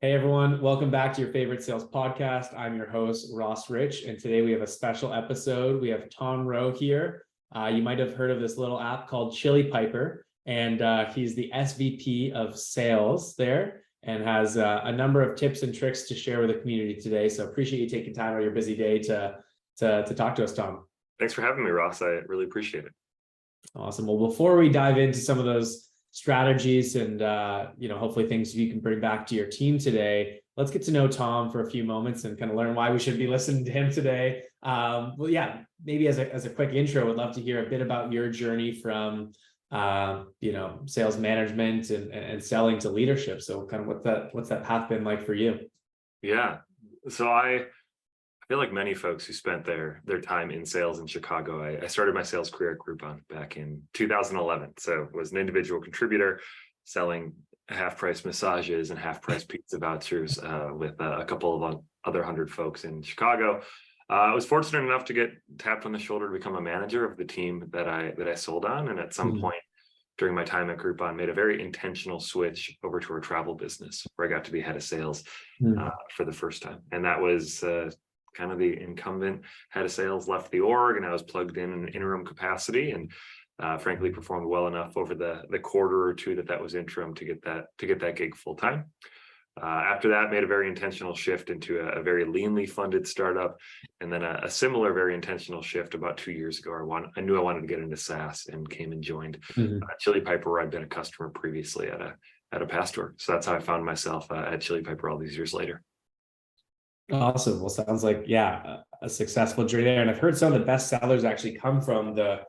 Hey everyone, welcome back to your favorite sales podcast. I'm your host, Ross Rich, and today we have a special episode. We have Tom Rowe here. You might have heard of this little app called Chili Piper, and he's the SVP of Sales there and has a number of tips and tricks to share with the community today. So appreciate you taking time out of your busy day to talk to us, Tom. Thanks for having me, Ross. I really appreciate it. Awesome. Well, before we dive into some of those strategies and hopefully things you can bring back to your team today, let's get to know Tom for a few moments and kind of learn why we should be listening to him today. Maybe as a quick intro, would love to hear a bit about your journey from sales management and selling to leadership. So kind of what's that path been like for you? Yeah. So I feel like many folks who spent their time in sales in Chicago, I started my sales career at Groupon back in 2011. So was an individual contributor selling half-price massages and half-price pizza vouchers with a couple of other 100 folks in Chicago. I was fortunate enough to get tapped on the shoulder to become a manager of the team that I sold on. And at some point during my time at Groupon, made a very intentional switch over to our travel business where I got to be head of sales for the first time. And that was kind of the incumbent head of sales left the org, and I was plugged in an interim capacity, and frankly performed well enough over the quarter or two that was interim to get that gig full time. After that, made a very intentional shift into a very leanly funded startup, and then a similar very intentional shift about 2 years ago. I knew I wanted to get into SaaS and came and joined Chili Piper, where I'd been a customer previously at a past org. So that's how I found myself at Chili Piper all these years later. Awesome. Well, sounds like, a successful journey there. And I've heard some of the best sellers actually come from the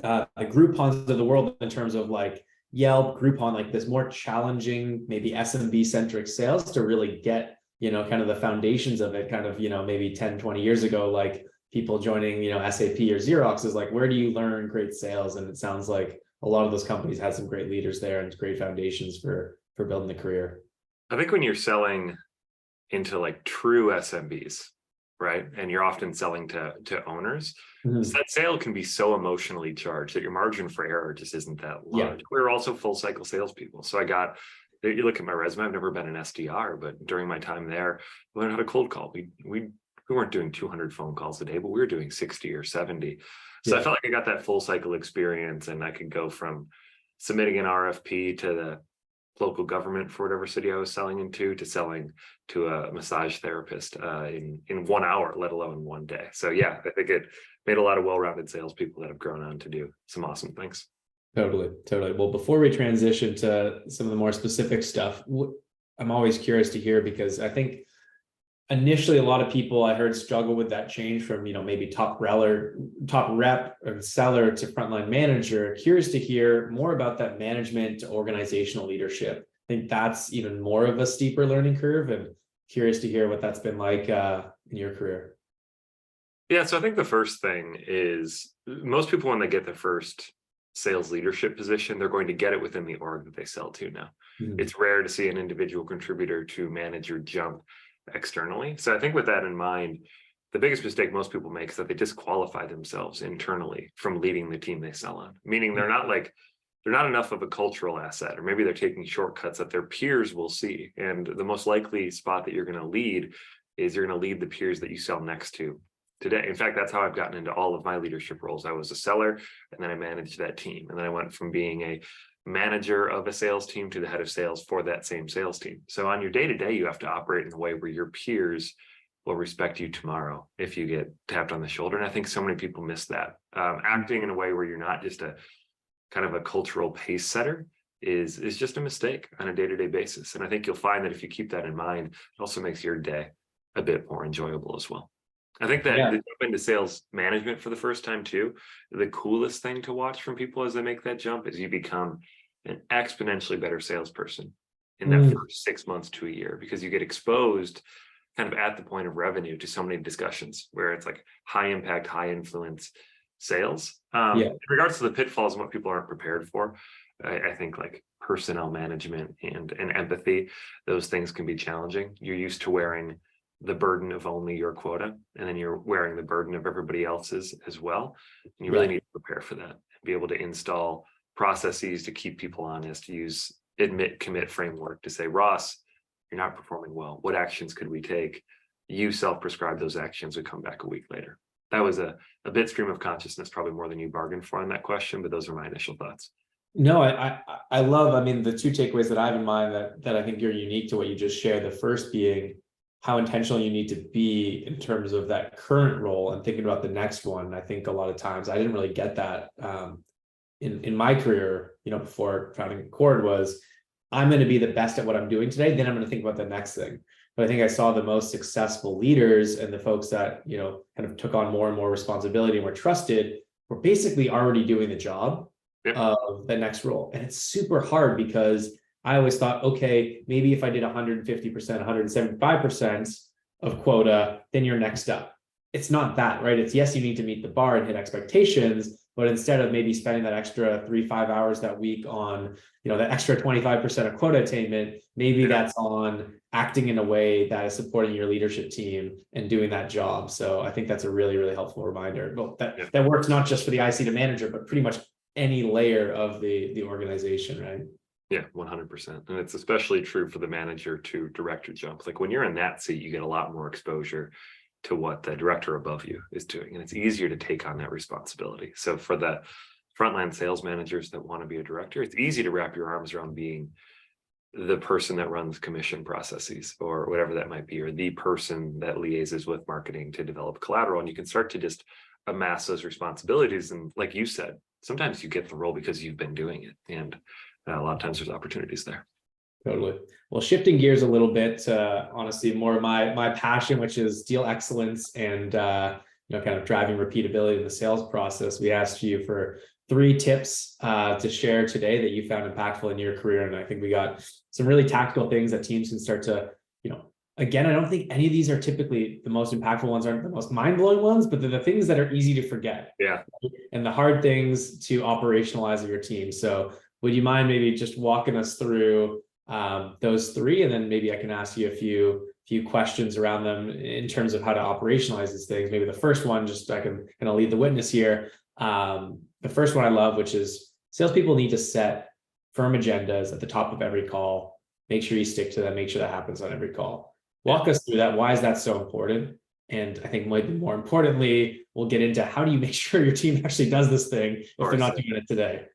Groupons of the world in terms of like Yelp, Groupon, like this more challenging, maybe SMB centric sales to really get, kind of the foundations of it kind of, maybe 10, 20 years ago, like people joining, SAP or Xerox is like, where do you learn great sales? And it sounds like a lot of those companies had some great leaders there and great foundations for building the career. I think when you're selling into like true SMBs, right? And you're often selling to owners. So that sale can be so emotionally charged that your margin for error just isn't that large. We're also full cycle salespeople. So you look at my resume, I've never been an SDR, but during my time there, we learned how to cold call. We weren't doing 200 phone calls a day, but we were doing 60 or 70. So I felt like I got that full cycle experience, and I could go from submitting an RFP to the local government for whatever city I was selling into to selling to a massage therapist in 1 hour, let alone one day. So I think it made a lot of well-rounded salespeople that have grown on to do some awesome things. Totally. Well, before we transition to some of the more specific stuff, I'm always curious to hear, because I think initially a lot of people I heard struggle with that change from, maybe top rep or seller to frontline manager. Curious to hear more about that management to organizational leadership. I think that's even more of a steeper learning curve, and curious to hear what that's been like in your career. Yeah, so I think the first thing is most people, when they get their first sales leadership position, they're going to get it within the org that they sell to now. It's rare to see an individual contributor to manager jump externally. So I think with that in mind, the biggest mistake most people make is that they disqualify themselves internally from leading the team they sell on, meaning they're not enough of a cultural asset, or maybe they're taking shortcuts that their peers will see. And the most likely spot that you're going to lead is you're going to lead the peers that you sell next to today. In fact, that's how I've gotten into all of my leadership roles. I was a seller, and then I managed that team. And then I went from being a manager of a sales team to the head of sales for that same sales team. So on your day-to-day, you have to operate in a way where your peers will respect you tomorrow if you get tapped on the shoulder. And I think so many people miss that. Acting in a way where you're not just a kind of a cultural pace setter is just a mistake on a day-to-day basis. And I think you'll find that if you keep that in mind, it also makes your day a bit more enjoyable as well. I think that the jump into sales management for the first time too, the coolest thing to watch from people as they make that jump is you become an exponentially better salesperson in that first 6 months to a year, because you get exposed kind of at the point of revenue to so many discussions where it's like high impact, high influence sales. In regards to the pitfalls and what people aren't prepared for, I think like personnel management and empathy, those things can be challenging. You're used to wearing the burden of only your quota, and then you're wearing the burden of everybody else's as well. And you really need to prepare for that and be able to install processes to keep people honest, use admit commit framework to say, Ross, you're not performing well. What actions could we take? You self-prescribe those actions, would come back a week later. That was a bit stream of consciousness, probably more than you bargained for on that question, but those are my initial thoughts. No, I love, I mean, the two takeaways that I have in mind that I think you're unique to what you just shared. The first being how intentional you need to be in terms of that current role and thinking about the next one. I think a lot of times I didn't really get that in my career, before founding Cord, was I'm going to be the best at what I'm doing today. Then I'm going to think about the next thing. But I think I saw the most successful leaders and the folks that, kind of took on more and more responsibility and were trusted, were basically already doing the job of the next role. And it's super hard because I always thought, okay, maybe if I did 150%, 175% of quota, then you're next up. It's not that, right? It's yes, you need to meet the bar and hit expectations, but instead of maybe spending that extra 3-5 hours that week on, that extra 25% of quota attainment, maybe that's on acting in a way that is supporting your leadership team and doing that job. So I think that's a really, really helpful reminder. Well, that works not just for the IC to manager, but pretty much any layer of the organization, right? Yeah, 100%. And it's especially true for the manager to director jump. Like when you're in that seat, you get a lot more exposure to what the director above you is doing. And it's easier to take on that responsibility. So for the frontline sales managers that want to be a director, it's easy to wrap your arms around being the person that runs commission processes or whatever that might be, or the person that liaises with marketing to develop collateral. And you can start to just amass those responsibilities. And like you said, sometimes you get the role because you've been doing it. And a lot of times there's opportunities there. Totally. Well, shifting gears a little bit, honestly, more of my passion, which is deal excellence and kind of driving repeatability in the sales process. We asked you for 3 tips to share today that you found impactful in your career, and I think we got some really tactical things that teams can start to, again, I don't think any of these are typically the most impactful ones, aren't the most mind-blowing ones, but they're the things that are easy to forget. Yeah. And the hard things to operationalize of your team. So would you mind maybe just walking us through those 3, and then maybe I can ask you a few questions around them in terms of how to operationalize these things. Maybe the first one, just I can kind of lead the witness here. The first one I love, which is salespeople need to set firm agendas at the top of every call. Make sure you stick to them. Make sure that happens on every call. Walk us through that. Why is that so important? And I think maybe more importantly, we'll get into how do you make sure your team actually does this thing if they're not doing it today.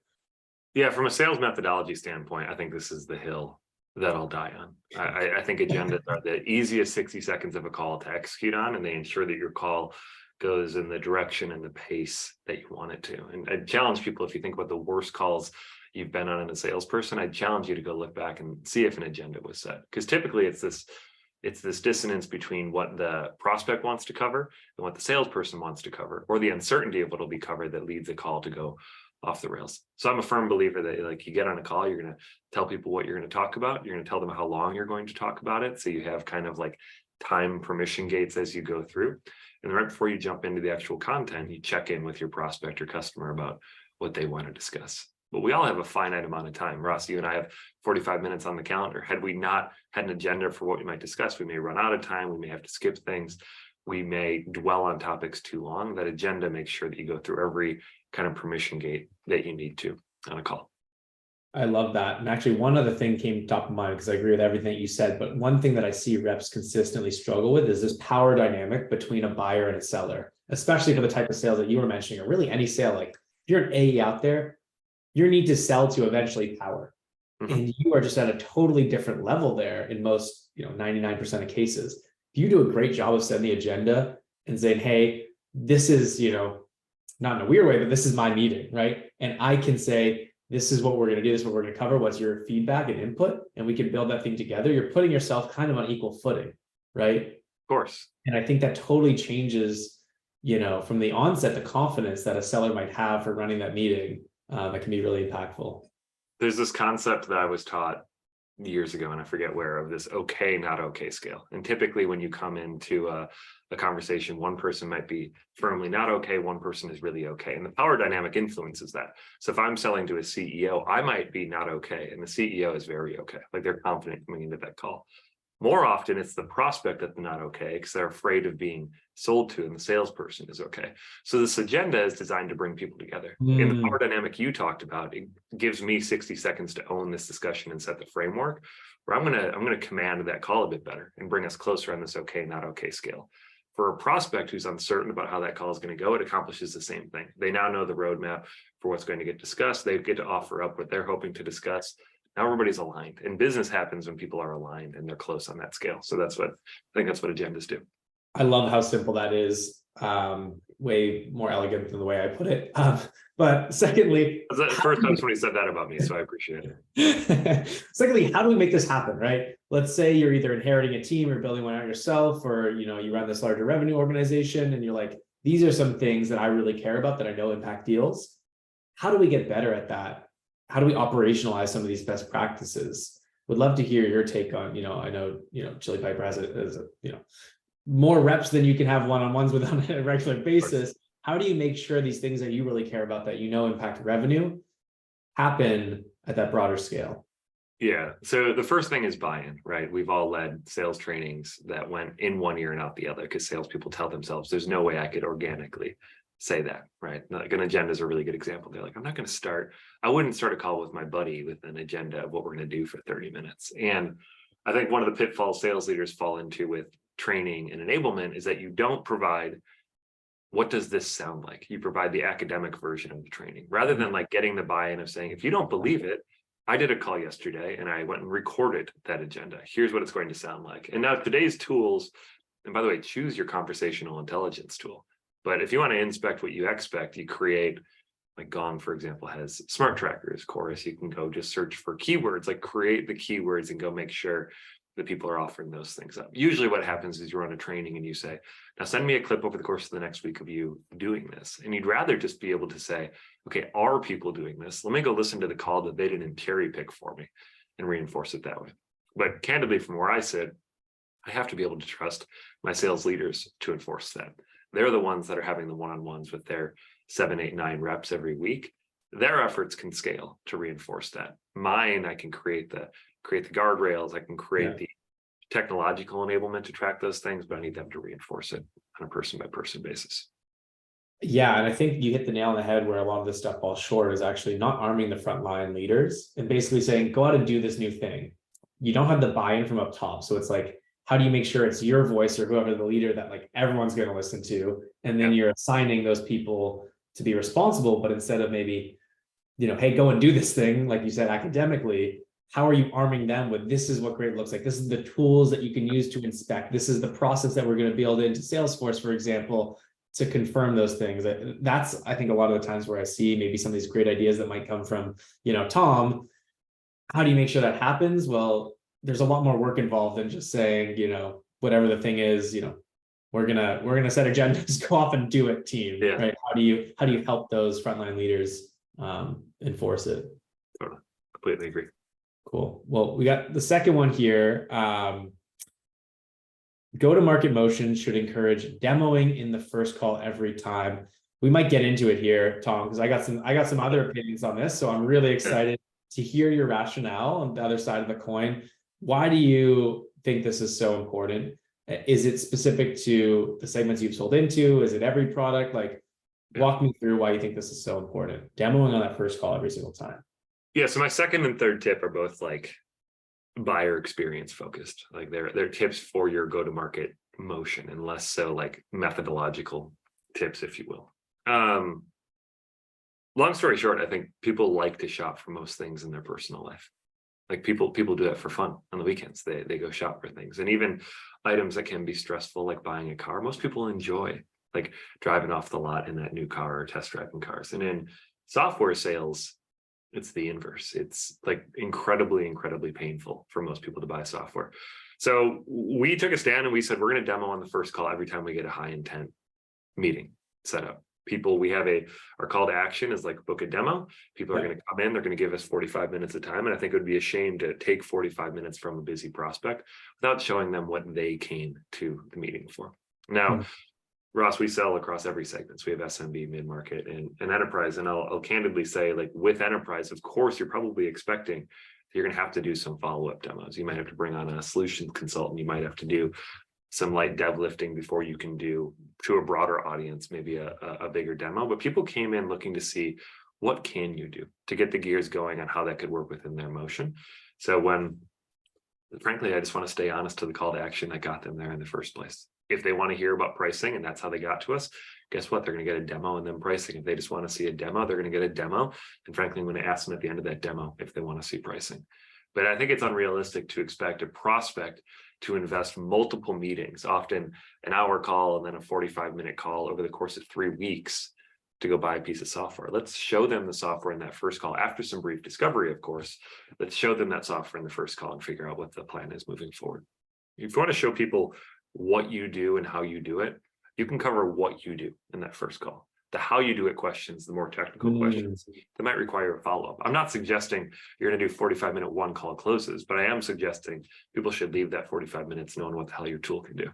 Yeah, from a sales methodology standpoint, I think this is the hill that I'll die on. I think agendas are the easiest 60 seconds of a call to execute on, and they ensure that your call goes in the direction and the pace that you want it to. And I'd challenge people, if you think about the worst calls you've been on as a salesperson, I'd challenge you to go look back and see if an agenda was set. Because typically it's this dissonance between what the prospect wants to cover and what the salesperson wants to cover, or the uncertainty of what will be covered that leads a call to go off the rails. So I'm a firm believer that like you get on a call, you're going to tell people what you're going to talk about. You're going to tell them how long you're going to talk about it. So you have kind of like time permission gates as you go through. And right before you jump into the actual content, you check in with your prospect or customer about what they want to discuss. But we all have a finite amount of time. Ross, you and I have 45 minutes on the calendar. Had we not had an agenda for what we might discuss, we may run out of time. We may have to skip things. We may dwell on topics too long. That agenda makes sure that you go through every kind of permission gate that you need to on a call. I love that. And actually, one other thing came top of mind because I agree with everything you said. But one thing that I see reps consistently struggle with is this power dynamic between a buyer and a seller, especially for the type of sales that you were mentioning, or really any sale. Like if you're an AE out there, you need to sell to eventually power. Mm-hmm. And you are just at a totally different level there in most, 99% of cases. If you do a great job of setting the agenda and saying, hey, this is, not in a weird way, but this is my meeting, right? And I can say, this is what we're going to do. This is what we're going to cover. What's your feedback and input? And we can build that thing together. You're putting yourself kind of on equal footing, right? Of course. And I think that totally changes, from the onset, the confidence that a seller might have for running that meeting. That can be really impactful. There's this concept that I was taught years ago, and I forget where, of this okay, not okay scale. And typically when you come into a conversation, one person might be firmly not okay, one person is really okay. And the power dynamic influences that. So if I'm selling to a CEO, I might be not okay, and the CEO is very okay. Like they're confident coming into that call. More often, it's the prospect that's not okay because they're afraid of being sold to, and the salesperson is okay. So this agenda is designed to bring people together. In the power dynamic you talked about, it gives me 60 seconds to own this discussion and set the framework, where I'm gonna command that call a bit better and bring us closer on this okay, not okay scale. For a prospect who's uncertain about how that call is going to go, it accomplishes the same thing. They now know the roadmap for what's going to get discussed. They get to offer up what they're hoping to discuss. Now everybody's aligned, and business happens when people are aligned and they're close on that scale. So I think that's what agendas do. I love how simple that is. Way more elegant than the way I put it. But secondly, First time somebody said that about me, so I appreciate it. Secondly, how do we make this happen, right? Let's say you're either inheriting a team or building one out yourself, or you run this larger revenue organization and you're like, these are some things that I really care about that I know impact deals. How do we get better at that? How do we operationalize some of these best practices? Would love to hear your take on, I know, Chili Piper has more reps than you can have one-on-ones with on a regular basis. How do you make sure these things that you really care about that impact revenue happen at that broader scale? Yeah. So the first thing is buy-in, right? We've all led sales trainings that went in one ear and out the other because salespeople tell themselves there's no way I could organically say that, right? Like an agenda is a really good example. They're like, I wouldn't start a call with my buddy with an agenda of what we're going to do for 30 minutes. And I think one of the pitfalls sales leaders fall into with training and enablement is that you don't provide what does this sound like. You provide the academic version of the training rather than like getting the buy-in of saying, if you don't believe it, I did a call yesterday and I went and recorded that agenda. Here's what it's going to sound like. And now today's tools, and by the way, choose your conversational intelligence tool. But if you want to inspect what you expect, you create, like Gong, for example, has smart trackers. Chorus, you can go just search for keywords, like create the keywords and go make sure that people are offering those things up. Usually what happens is you're on a training and you say, now send me a clip over the course of the next week of you doing this. And you'd rather just be able to say, okay, are people doing this? Let me go listen to the call that they didn't cherry pick for me and reinforce it that way. But candidly, from where I sit, I have to be able to trust my sales leaders to enforce that. They're the ones that are having the one-on-ones with their 7, 8, 9 reps every week. Their efforts can scale to reinforce that. Mine, I can create the guardrails, I can create the technological enablement to track those things, but I need them to reinforce it on a person-by-person basis. Yeah, and I think you hit the nail on the head where a lot of this stuff falls short is actually not arming the frontline leaders and basically saying, go out and do this new thing. You don't have the buy-in from up top. So it's like, how do you make sure it's your voice or whoever the leader that like everyone's going to listen to? And then you're assigning those people to be responsible, but instead of maybe, hey, go and do this thing, like you said, academically, how are you arming them with this is what great looks like? This is the tools that you can use to inspect. This is the process that we're going to build into Salesforce, for example, to confirm those things. That's, I think, a lot of the times where I see maybe some of these great ideas that might come from, Tom. How do you make sure that happens? Well, there's a lot more work involved than just saying, whatever the thing is, we're gonna set agendas, go off and do it, team. Right? How do you help those frontline leaders enforce it? Totally. Completely agree. Cool. Well, we got the second one here. Go-to-market motion should encourage demoing in the first call every time. We might get into it here, Tom, because I got some other opinions on this. So I'm really excited to hear your rationale on the other side of the coin. Why do you think this is so important? Is it specific to the segments you've sold into? Is it every product? Walk me through why you think this is so important. Demoing on that first call every single time. Yeah. So my second and third tip are both like buyer experience focused. Like they're tips for your go-to-market motion and less so like methodological tips, if you will. Long story short, I think people like to shop for most things in their personal life. Like people do that for fun on the weekends. They go shop for things, and even items that can be stressful, like buying a car. Most people enjoy like driving off the lot in that new car or test driving cars. And in software sales, it's the inverse. It's like incredibly, incredibly painful for most people to buy software. So we took a stand and we said, we're going to demo on the first call every time we get a high intent meeting set up. We have our call to action is like book a demo. People are going to come in, they're going to give us 45 minutes of time. And I think it would be a shame to take 45 minutes from a busy prospect without showing them what they came to the meeting for. Now, Ross, we sell across every segment. So we have SMB, mid-market, and enterprise. And I'll candidly say, like with enterprise, of course, you're probably expecting you're going to have to do some follow-up demos. You might have to bring on a solution consultant. You might have to do some light dev lifting before you can do to a broader audience, maybe a bigger demo. But people came in looking to see, what can you do to get the gears going on how that could work within their motion. So frankly, I just want to stay honest to the call to action that got them there in the first place. If they want to hear about pricing and that's how they got to us, guess what? They're going to get a demo and then pricing. If they just want to see a demo, they're going to get a demo. And frankly, I'm going to ask them at the end of that demo if they want to see pricing. But I think it's unrealistic to expect a prospect to invest multiple meetings, often an hour call and then a 45-minute call over the course of 3 weeks to go buy a piece of software. Let's show them the software in that first call after some brief discovery, of course. Let's show them that software in the first call and figure out what the plan is moving forward. If you want to show people what you do and how you do it, you can cover what you do in that first call. The how you do it questions, the more technical questions that might require a follow-up. I'm not suggesting you're going to do 45-minute one call closes, but I am suggesting people should leave that 45 minutes knowing what the hell your tool can do.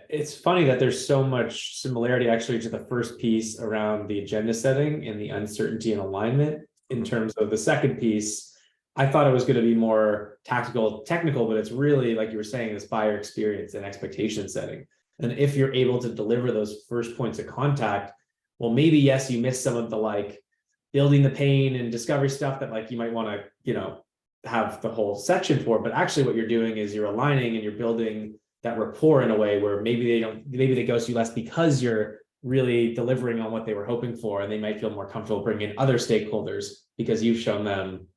It's funny that there's so much similarity actually to the first piece around the agenda setting and the uncertainty and alignment. In terms of the second piece, I thought it was going to be more technical, but it's really, like you were saying, this buyer experience and expectation setting. And if you're able to deliver those first points of contact, well, maybe, yes, you missed some of the like building the pain and discovery stuff that like you might want to, have the whole section for, but actually what you're doing is you're aligning and you're building that rapport in a way where maybe they ghost you less because you're really delivering on what they were hoping for, and they might feel more comfortable bringing in other stakeholders because you've shown them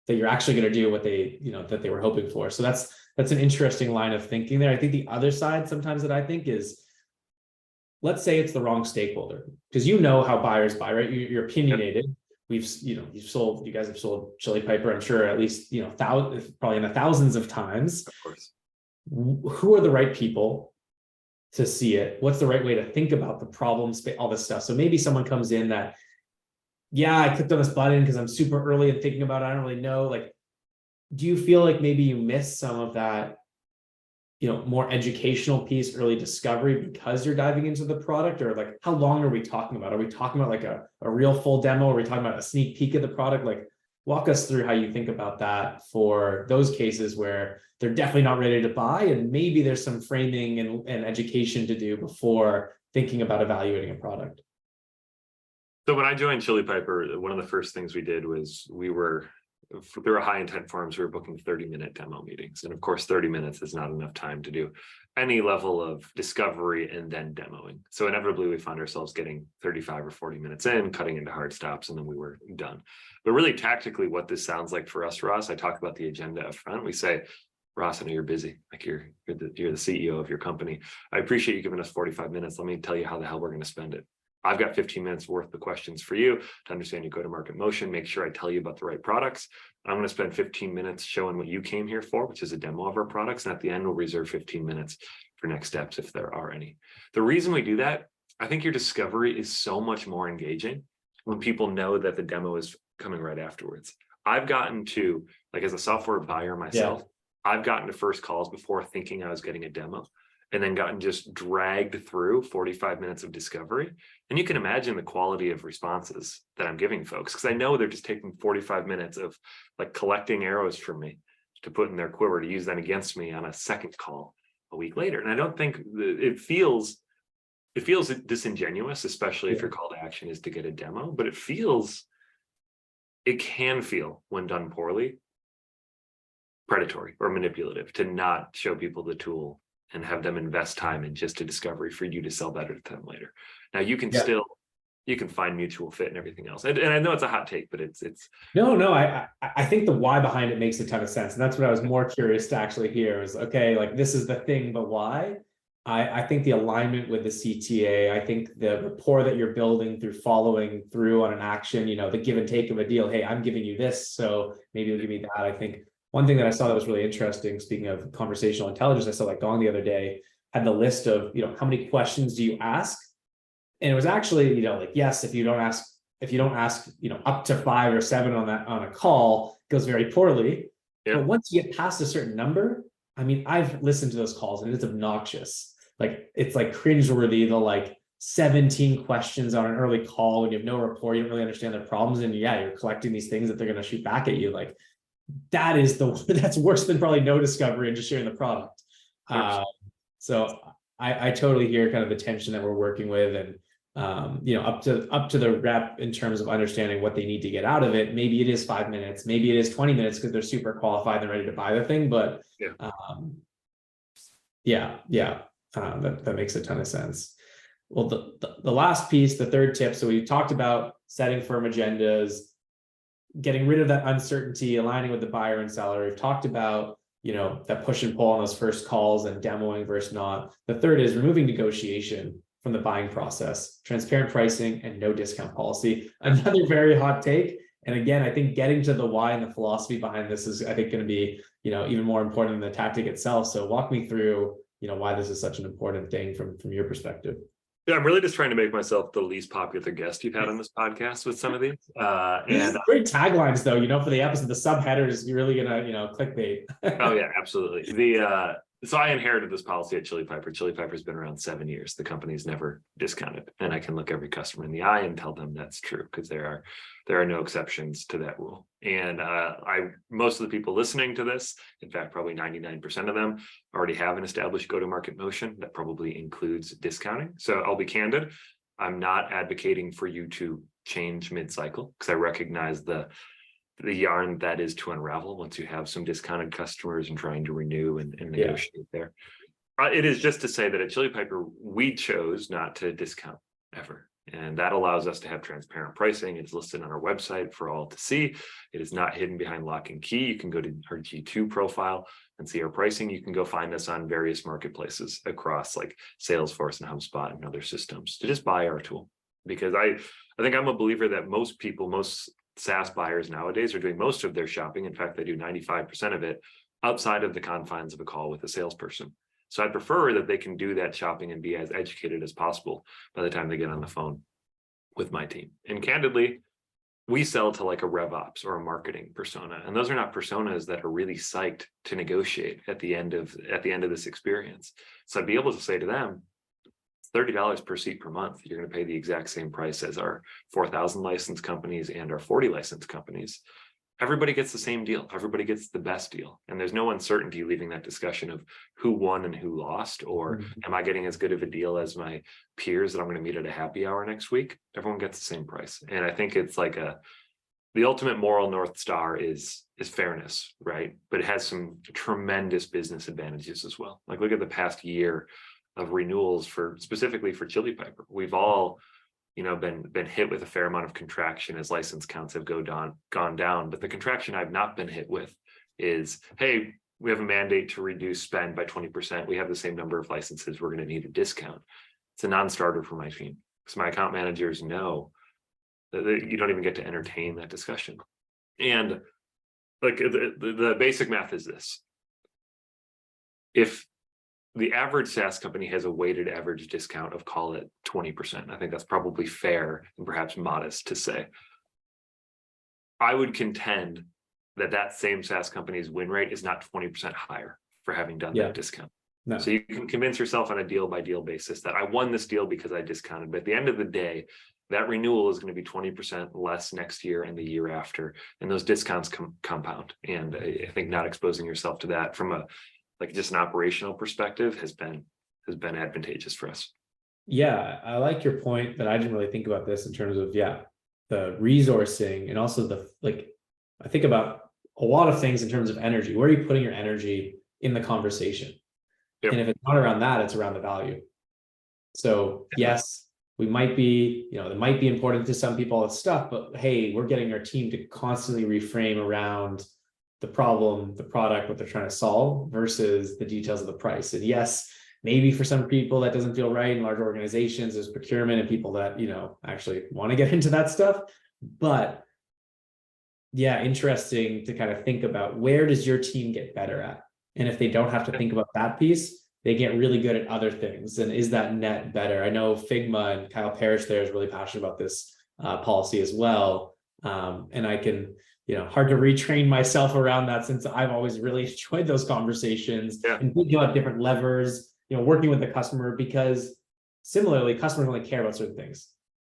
that you're actually going to do what they, that they were hoping for. So that's an interesting line of thinking there. I think the other side sometimes that I think is, let's say it's the wrong stakeholder, because how buyers buy, right? You're opinionated. You guys have sold Chili Piper, I'm sure at least, probably in the thousands of times. Of course. Who are the right people to see it? What's the right way to think about the problems, all this stuff? So maybe someone comes in that, I clicked on this button because I'm super early and thinking about it. I don't really know. Like, do you feel like maybe you missed some of that, more educational piece, early discovery, because you're diving into the product? Or like, how long are we talking about? Are we talking about like a real full demo? Are we talking about a sneak peek of the product? Like, walk us through how you think about that for those cases where they're definitely not ready to buy, and maybe there's some framing and education to do before thinking about evaluating a product. So when I joined Chili Piper, one of the first things we did was through a high intent forums, we were booking 30-minute demo meetings. And of course, 30 minutes is not enough time to do any level of discovery and then demoing. So inevitably we found ourselves getting 35 or 40 minutes in, cutting into hard stops, and then we were done. But really tactically what this sounds like for us, Ross, I talk about the agenda up front. We say, Ross, I know you're busy. Like you're the CEO of your company. I appreciate you giving us 45 minutes. Let me tell you how the hell we're going to spend it. I've got 15 minutes worth of questions for you to understand your go-to-market motion, make sure I tell you about the right products. I'm going to spend 15 minutes showing what you came here for, which is a demo of our products. And at the end, we'll reserve 15 minutes for next steps if there are any. The reason we do that, I think your discovery is so much more engaging when people know that the demo is coming right afterwards. I've gotten to, like as a software buyer myself, I've gotten to first calls before thinking I was getting a demo, and then gotten just dragged through 45 minutes of discovery. And you can imagine the quality of responses that I'm giving folks, because I know they're just taking 45 minutes of like collecting arrows from me to put in their quiver to use them against me on a second call a week later. And I don't think it feels disingenuous, especially if your call to action is to get a demo, but it can feel, when done poorly, predatory or manipulative to not show people the tool and have them invest time in just a discovery for you to sell better to them later. Now you can you can find mutual fit and everything else. And I know it's a hot take, but it's no, I think the why behind it makes a ton of sense. And that's what I was more curious to actually hear is, okay, like this is the thing, but why? I think the alignment with the CTA, I think the rapport that you're building through following through on an action, the give and take of a deal. Hey, I'm giving you this, so maybe you'll give me that. I think one thing that I saw that was really interesting, speaking of conversational intelligence, I saw like Gong the other day had the list of, how many questions do you ask? And it was actually, like, yes, if you don't ask, up to 5 or 7 on a call, it goes very poorly. Yeah. But once you get past a certain number, I mean, I've listened to those calls and it's obnoxious. Like, it's like cringeworthy, the 17 questions on an early call when you have no rapport, you don't really understand their problems. And you're collecting these things that they're going to shoot back at you. Like, that's worse than probably no discovery and just sharing the product. So I totally hear kind of the tension that we're working with, and up to the rep in terms of understanding what they need to get out of it. Maybe it is 5 minutes, maybe it is 20 minutes because they're super qualified and ready to buy the thing. But that makes a ton of sense. Well, the last piece, the third tip. So we talked about setting firm agendas, getting rid of that uncertainty, aligning with the buyer and seller. We've talked about, that push and pull on those first calls and demoing versus not. The third is removing negotiation from the buying process, transparent pricing and no discount policy. Another very hot take. And again, I think getting to the why and the philosophy behind this is, I think, going to be, even more important than the tactic itself. So walk me through, why this is such an important thing from your perspective. Yeah, I'm really just trying to make myself the least popular guest you've had on this podcast with some of these. And great taglines, though, for the episode, the subheaders, you're really gonna, clickbait. Oh yeah, absolutely. So I inherited this policy at Chili Piper. Chili Piper's been around 7 years. The company's never discounted, and I can look every customer in the eye and tell them that's true, because there are no exceptions to that rule. And most of the people listening to this, in fact, probably 99% of them, already have an established go-to-market motion that probably includes discounting. So I'll be candid. I'm not advocating for you to change mid-cycle, because I recognize the yarn that is to unravel once you have some discounted customers and trying to renew and negotiate there. It is just to say that at Chili Piper, we chose not to discount ever. And that allows us to have transparent pricing. It's listed on our website for all to see. It is not hidden behind lock and key. You can go to our G2 profile and see our pricing. You can go find us on various marketplaces across like Salesforce and HubSpot and other systems to just buy our tool. Because I think I'm a believer that most SaaS buyers nowadays are doing most of their shopping. In fact, they do 95% of it outside of the confines of a call with a salesperson. So I prefer that they can do that shopping and be as educated as possible by the time they get on the phone with my team. And candidly, we sell to like a RevOps or a marketing persona, and those are not personas that are really psyched to negotiate at the end of this experience. So I'd be able to say to them, $30 per seat per month. You're going to pay the exact same price as our 4,000 licensed companies and our 40 licensed companies. Everybody gets the same deal. Everybody gets the best deal. And there's no uncertainty leaving that discussion of who won and who lost, or am I getting as good of a deal as my peers that I'm going to meet at a happy hour next week? Everyone gets the same price. And I think it's like the ultimate moral North Star is fairness, right? But it has some tremendous business advantages as well. Like look at the past year of renewals specifically for Chili Piper. We've all, been hit with a fair amount of contraction as license counts have gone down. But the contraction I've not been hit with is, hey, we have a mandate to reduce spend by 20%. We have the same number of licenses. We're going to need a discount. It's a non-starter for my team, because my account managers know that you don't even get to entertain that discussion. And like the basic math is this: if the average SaaS company has a weighted average discount of, call it 20%. I think that's probably fair and perhaps modest to say. I would contend that same SaaS company's win rate is not 20% higher for having done that discount. No. So you can convince yourself on a deal by deal basis that I won this deal because I discounted. But at the end of the day, that renewal is going to be 20% less next year and the year after. And those discounts compound. And I think not exposing yourself to that from just an operational perspective has been advantageous for us. Yeah, I like your point that I didn't really think about this in terms of the resourcing, and also I think about a lot of things in terms of energy. Where are you putting your energy in the conversation? Yep. And if it's not around that, it's around the value. So yes, we might be, it might be important to some people, all this stuff, but hey, we're getting our team to constantly reframe around the problem, the product, what they're trying to solve versus the details of the price. And yes, maybe for some people that doesn't feel right in large organizations, there's procurement and people that, actually want to get into that stuff. But yeah, interesting to kind of think about, where does your team get better at? And if they don't have to think about that piece, they get really good at other things. And is that net better? I know Figma and Kyle Parrish there is really passionate about this policy as well. And I can, hard to retrain myself around that, since I've always really enjoyed those conversations and thinking about different levers, working with the customer, because similarly, customers only care about certain things.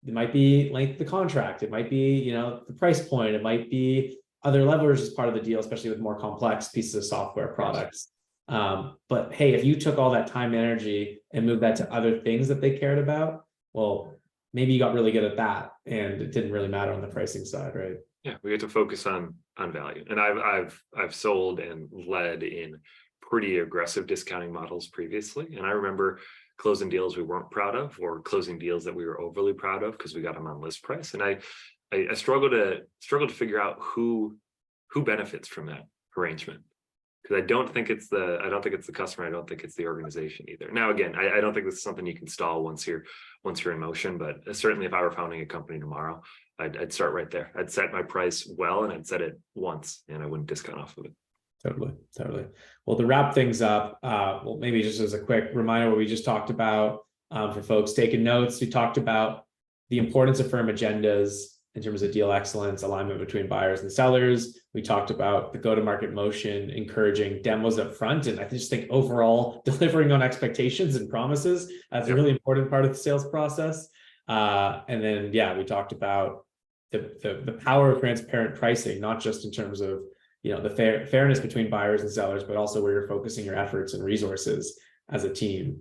It might be length of the contract. It might be, the price point. It might be other levers as part of the deal, especially with more complex pieces of software products. But hey, if you took all that time and energy and moved that to other things that they cared about, well, maybe you got really good at that and it didn't really matter on the pricing side, right? Yeah, we get to focus on value. And I've sold and led in pretty aggressive discounting models previously. And I remember closing deals we weren't proud of, or closing deals that we were overly proud of because we got them on list price. And I struggle to figure out who benefits from that arrangement. Because I don't think it's the customer. I don't think it's the organization either. Now, again, I don't think this is something you can stall once you're in motion. But certainly, if I were founding a company tomorrow, I'd start right there. I'd set my price well, and I'd set it once, and I wouldn't discount off of it. Totally. Well, to wrap things up, well, maybe just as a quick reminder, what we just talked about, for folks taking notes, we talked about the importance of firm agendas in terms of deal excellence, alignment between buyers and sellers. We talked about the go-to-market motion, encouraging demos up front. And I just think overall delivering on expectations and promises, that's a really important part of the sales process. And then, we talked about the power of transparent pricing, not just in terms of, the fairness between buyers and sellers, but also where you're focusing your efforts and resources as a team,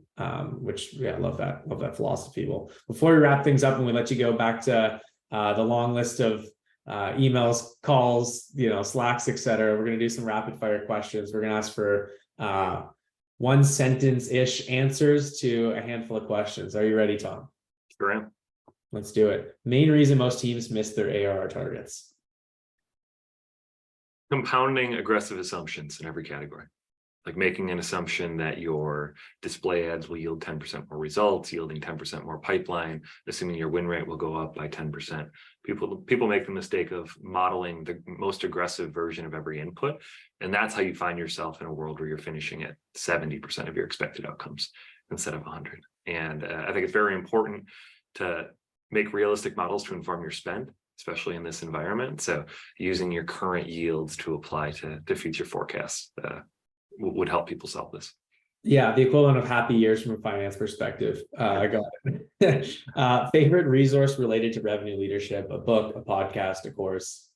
which I love that philosophy. Well, before we wrap things up and we let you go back to the long list of emails, calls, Slacks, etc., we're going to do some rapid fire questions. We're going to ask for one sentence-ish answers to a handful of questions. Are you ready, Tom? Sure am. Let's do it. Main reason most teams miss their ARR targets. Compounding aggressive assumptions in every category. Like making an assumption that your display ads will yield 10% more results, yielding 10% more pipeline, assuming your win rate will go up by 10%. People make the mistake of modeling the most aggressive version of every input. And that's how you find yourself in a world where you're finishing at 70% of your expected outcomes instead of 100. And I think it's very important to make realistic models to inform your spend, especially in this environment. So using your current yields to apply to future forecasts would help people solve this. Yeah, the equivalent of happy years from a finance perspective. I got it. Favorite resource related to revenue leadership, a book, a podcast, a course?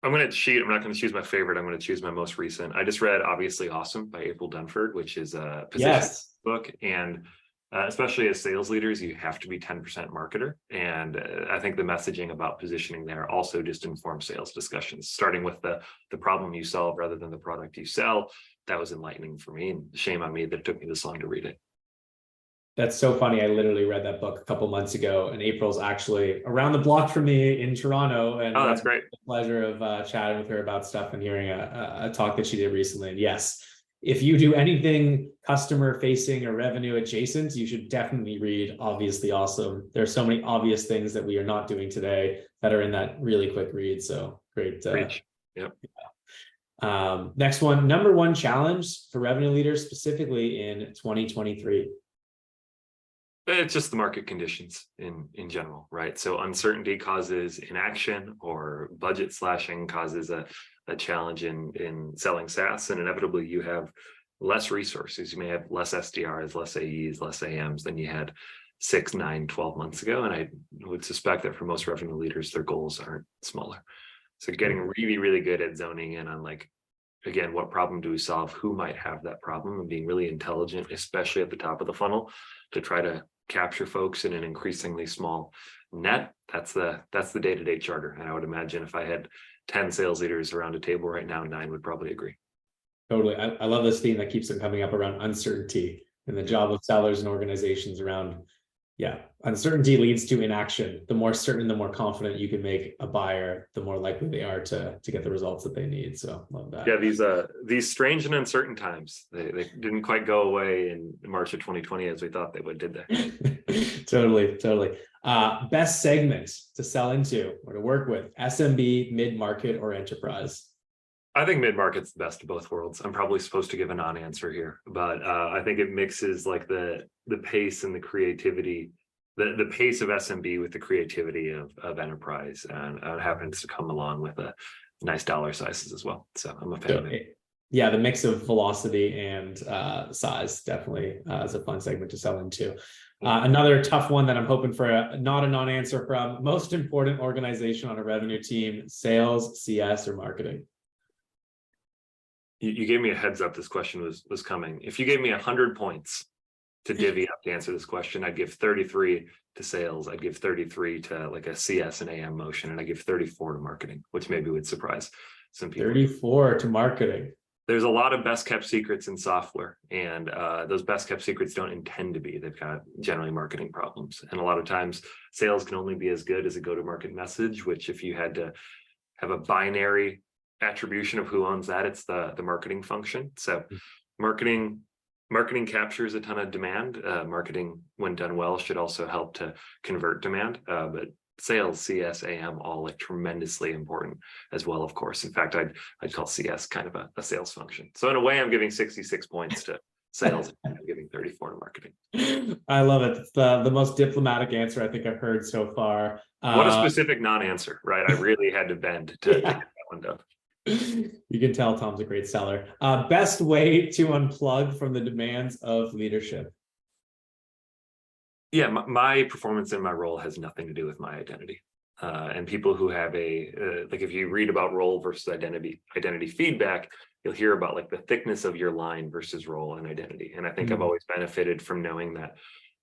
I'm going to cheat. I'm not going to choose my favorite. I'm going to choose my most recent. I just read Obviously Awesome by April Dunford, which is a position book. And especially as sales leaders, you have to be 10% marketer. And I think the messaging about positioning there also just informs sales discussions, starting with the problem you solve rather than the product you sell. That was enlightening for me, and shame on me that it took me this long to read it. That's so funny. I literally read that book a couple months ago, and April's actually around the block from me in Toronto. And that's great. The pleasure of chatting with her about stuff and hearing a talk that she did recently. And yes, if you do anything customer facing or revenue adjacent, you should definitely read Obviously Awesome. There's so many obvious things that we are not doing today that are in that really quick read. So great. Yep. Next one, number one challenge for revenue leaders specifically in 2023. It's just the market conditions in general, right? So uncertainty causes inaction, or budget slashing causes a challenge in selling SaaS, and inevitably you have less resources. You may have less SDRs, less AEs, less AMs than you had 6, 9, 12 months ago. And I would suspect that for most revenue leaders, their goals aren't smaller. So getting really, really good at zoning in on, like, again, what problem do we solve? Who might have that problem? And being really intelligent, especially at the top of the funnel, to try to capture folks in an increasingly small net. That's the day-to-day charter. And I would imagine if I had 10 sales leaders around a table right now, 9 would probably agree. Totally. I love this theme that keeps on coming up around uncertainty and the job of sellers and organizations around, uncertainty leads to inaction. The more certain, the more confident you can make a buyer, the more likely they are to get the results that they need. So love that. Yeah, these strange and uncertain times, they didn't quite go away in March of 2020 as we thought they would, did they? Totally. Best segment to sell into or to work with, SMB, mid-market, or enterprise? I think mid-market's the best of both worlds. I'm probably supposed to give a non-answer here, but I think it mixes like the pace and the creativity, the pace of SMB with the creativity of enterprise, and it happens to come along with a nice dollar sizes as well. So I'm a fan of it. Yeah, the mix of velocity and size definitely is a fun segment to sell into. Another tough one that I'm hoping for not a non-answer from: most important organization on a revenue team, sales, CS, or marketing? You gave me a heads up this question was coming. If you gave me 100 points to divvy up to answer this question, I'd give 33 to sales, I'd give 33 to like a CS and AM motion, and I give 34 to marketing, which maybe would surprise some people. 34 to marketing. There's a lot of best kept secrets in software, and those best kept secrets don't intend to be. They've got generally marketing problems, and a lot of times sales can only be as good as a go-to-market message, which if you had to have a binary attribution of who owns that, it's the marketing function. So marketing captures a ton of demand. Marketing, when done well, should also help to convert demand, but sales, CS, AM, all like tremendously important as well, of course. In fact, I'd call CS kind of a sales function. So in a way, I'm giving 66 points to sales and I'm giving 34 to marketing. I love it. It's the most diplomatic answer I think I've heard so far. What a specific non-answer, right? I really had to bend to get that one done. You can tell Tom's a great seller. Best way to unplug from the demands of leadership? Yeah, my performance in my role has nothing to do with my identity. And people who have like if you read about role versus identity feedback, you'll hear about like the thickness of your line versus role and identity. And I think I've always benefited from knowing that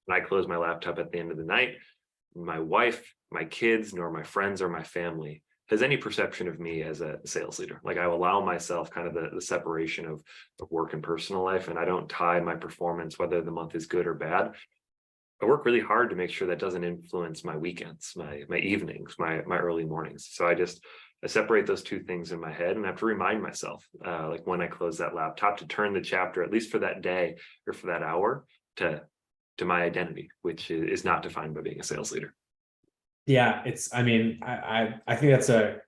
when I close my laptop at the end of the night, my wife, my kids, nor my friends or my family has any perception of me as a sales leader. Like I allow myself kind of the separation of work and personal life, and I don't tie my performance, whether the month is good or bad. I work really hard to make sure that doesn't influence my weekends, my evenings, my early mornings. So I separate those two things in my head, and I have to remind myself, like when I close that laptop, to turn the chapter, at least for that day or for that hour, to my identity, which is not defined by being a sales leader. Yeah, I think that's a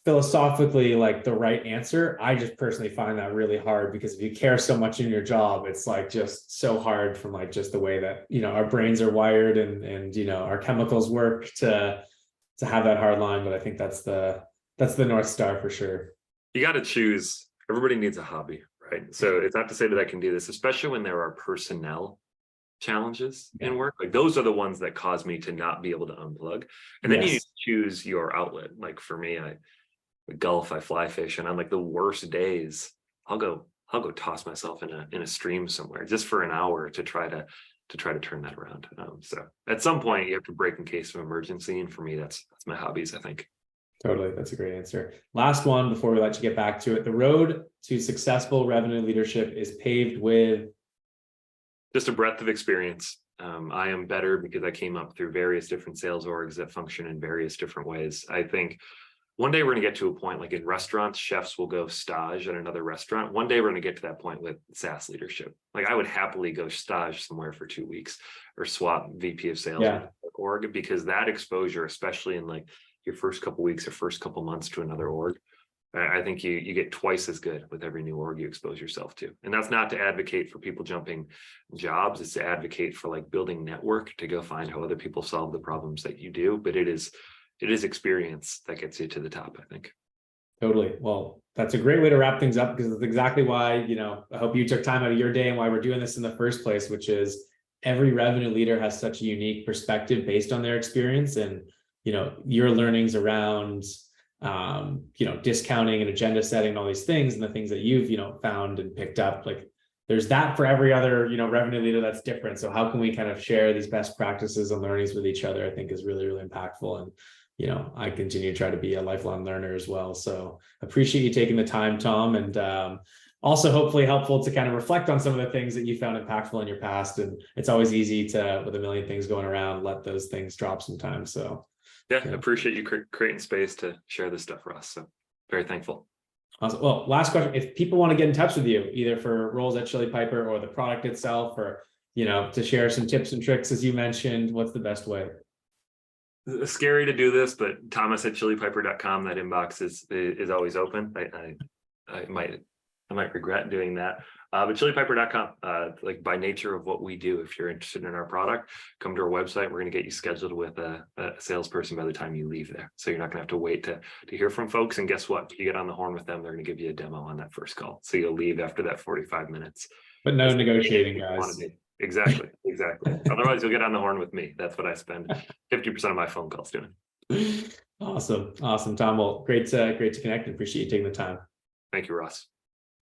philosophically like the right answer. I just personally find that really hard, because if you care so much in your job, it's like just so hard from like just the way that, our brains are wired and our chemicals work to have that hard line. But I think that's the North Star for sure. You got to choose. Everybody needs a hobby, right? So it's not to say that I can do this, especially when there are personnel challenges in work. Like those are the ones that cause me to not be able to unplug. And then you need to choose your outlet. Like for me, I golf, I fly fish, and on like the worst days, I'll go toss myself in a stream somewhere just for an hour to try to turn that around. So at some point you have to break in case of emergency, and for me that's my hobbies, I think. Totally, that's a great answer. Last one before we let you get back to it. The road to successful revenue leadership is paved with just a breadth of experience. I am better because I came up through various different sales orgs that function in various different ways. I think one day we're going to get to a point, like in restaurants, chefs will go stage at another restaurant. One day we're going to get to that point with SaaS leadership. Like I would happily go stage somewhere for 2 weeks or swap VP of Sales org, because that exposure, especially in like your first couple of weeks or first couple of months to another org, I think you get twice as good with every new org you expose yourself to. And that's not to advocate for people jumping jobs. It's to advocate for like building network to go find how other people solve the problems that you do. But it is experience that gets you to the top, I think. Totally. Well, that's a great way to wrap things up, because it's exactly why, I hope you took time out of your day and why we're doing this in the first place, which is every revenue leader has such a unique perspective based on their experience. And, your learnings around discounting and agenda setting and all these things, and the things that you've, found and picked up, like there's that for every other, revenue leader that's different. So how can we kind of share these best practices and learnings with each other, I think is really, really impactful. And, I continue to try to be a lifelong learner as well. So appreciate you taking the time, Tom, and also hopefully helpful to kind of reflect on some of the things that you found impactful in your past. And it's always easy to, with a million things going around, let those things drop sometimes. So yeah, I appreciate you creating space to share this stuff for us. So very thankful. Awesome. Well, last question. If people want to get in touch with you, either for roles at Chili Piper or the product itself, or, to share some tips and tricks, as you mentioned, what's the best way? It's scary to do this, but Thomas@chilipiper.com, that inbox is always open. I'm I might regret doing that. But chilipiper.com, like by nature of what we do, if you're interested in our product, come to our website. We're going to get you scheduled with a salesperson by the time you leave there. So you're not going to have to wait to hear from folks. And guess what? You get on the horn with them, they're going to give you a demo on that first call. So you'll leave after that 45 minutes. But no negotiating, guys. Exactly. Otherwise, you'll get on the horn with me. That's what I spend 50% of my phone calls doing. Awesome, Tom. Well, great to connect. Appreciate you taking the time. Thank you, Ross.